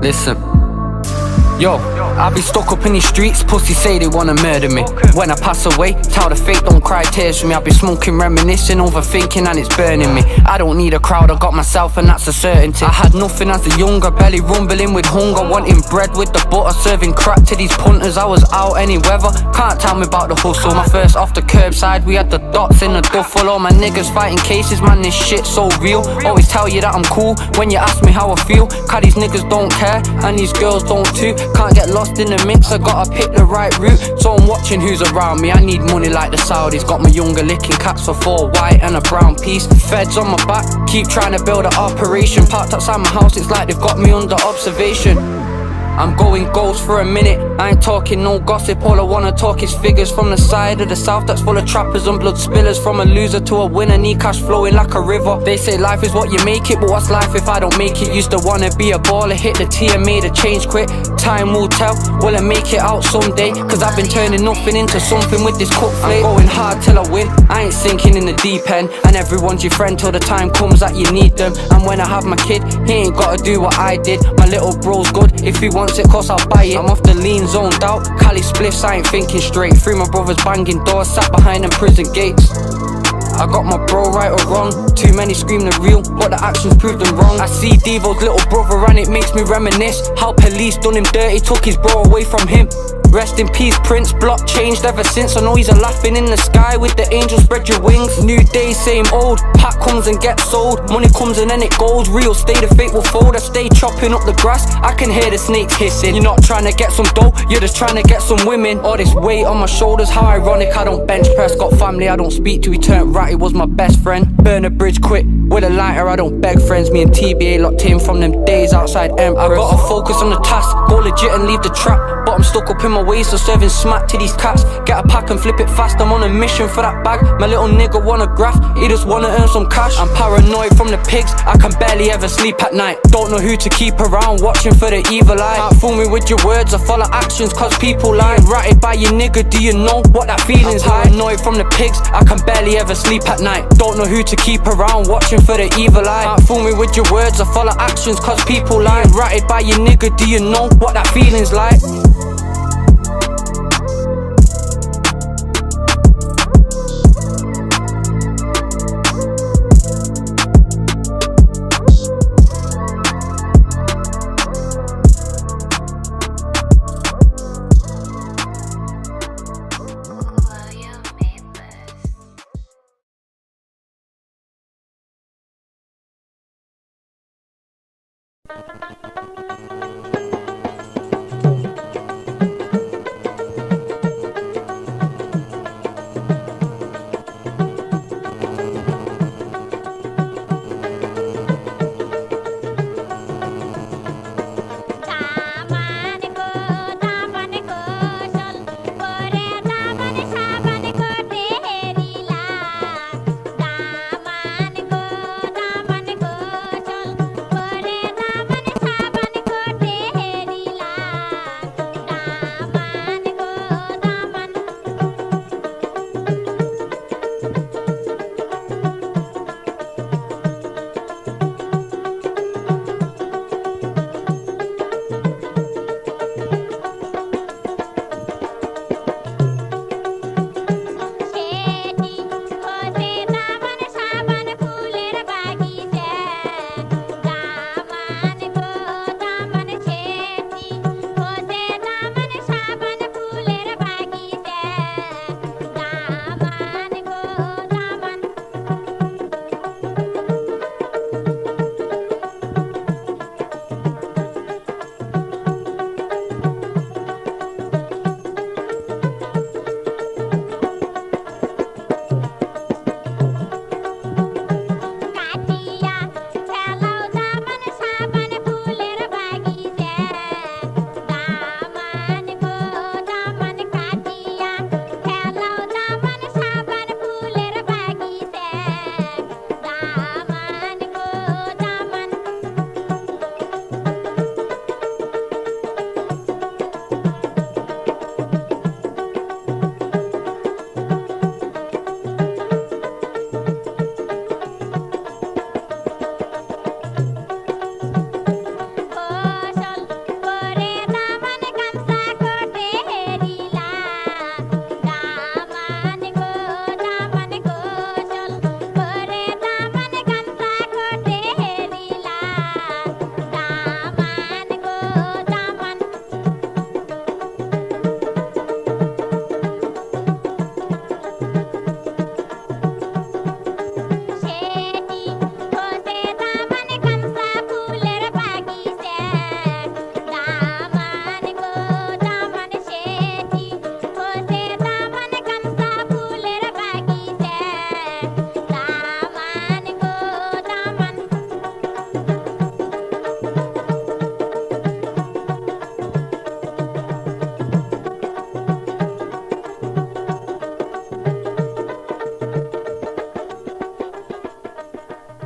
listen. Yo, I be stuck up in these streets, pussy say they wanna murder me. When I pass away, tell the fate don't cry tears for me. I be smoking, reminiscing, overthinking and it's burning me. I don't need a crowd, I got myself and that's a certainty. I had nothing as a younger, belly rumbling with hunger, wanting bread with the butter, serving crack to these punters. I was out any weather, can't tell me about the hustle. My first off the curbside, we had the dots in the duffel. All my niggas fighting cases, man, this shit so real. Always tell you that I'm cool when you ask me how I feel. Cause these niggas don't care and these girls don't too. Can't get lost in the mix, I gotta pick the right route. So I'm watching who's around me, I need money like the Saudis. Got my younger licking cats for 4 white and a brown piece. Feds on my back, keep trying to build an operation. Parked outside my house, it's like they've got me under observation. I'm going ghost for a minute, I ain't talking no gossip. All I wanna talk is figures from the side of the south that's full of trappers and blood spillers. From a loser to a winner, need cash flowing like a river. They say life is what you make it, but what's life if I don't make it? Used to wanna be a baller, hit the T and made a change quick. Time will tell, will I make it out someday? Cause I've been turning nothing into something with this cut flake. I'm going hard till I win, I ain't sinking in the deep end. And everyone's your friend till the time comes that you need them. And when I have my kid, he ain't gotta do what I did. My little bro's good, if he wants it, cause I'll buy it. I'm off the lean, zoned out, Cali spliffs, I ain't thinking straight. Free my brothers banging doors, sat behind them prison gates. I got my bro right or wrong, too many scream the real, but the actions prove them wrong. I see Devo's little brother and it makes me reminisce how police done him dirty, took his bro away from him. Rest in peace Prince, block changed ever since. I know he's a laughing in the sky with the angels spread your wings. New day, same old, pack comes and gets sold. Money comes and then it goes, real state of fate will fold. I stay chopping up the grass, I can hear the snakes hissing. You're not trying to get some dough, you're just trying to get some women. All this weight on my shoulders, how ironic, I don't bench press. Got family I don't speak to, he turned rat, he was my best friend. Burn a bridge quick, with a lighter I don't beg friends. Me and TBA locked in from them days outside Empress. I gotta focus on the task, go legit and leave the trap. But I'm stuck up in my ways, so serving smack to these cats. Get a pack and flip it fast, I'm on a mission for that bag. My little nigga wanna graft, he just wanna earn some cash. I'm paranoid from the pigs, I can barely ever sleep at night. Don't know who to keep around, watching for the evil eye. Can't fool me with your words, I follow actions cause people lie. Ratted by your nigga, do you know what that feeling's like? Paranoid from the pigs, I can barely ever sleep at night. Don't know who to keep around, watching for the evil eye. Can't fool me with your words, I follow actions cause people lie. Ratted by your nigga, do you know what that feeling's like?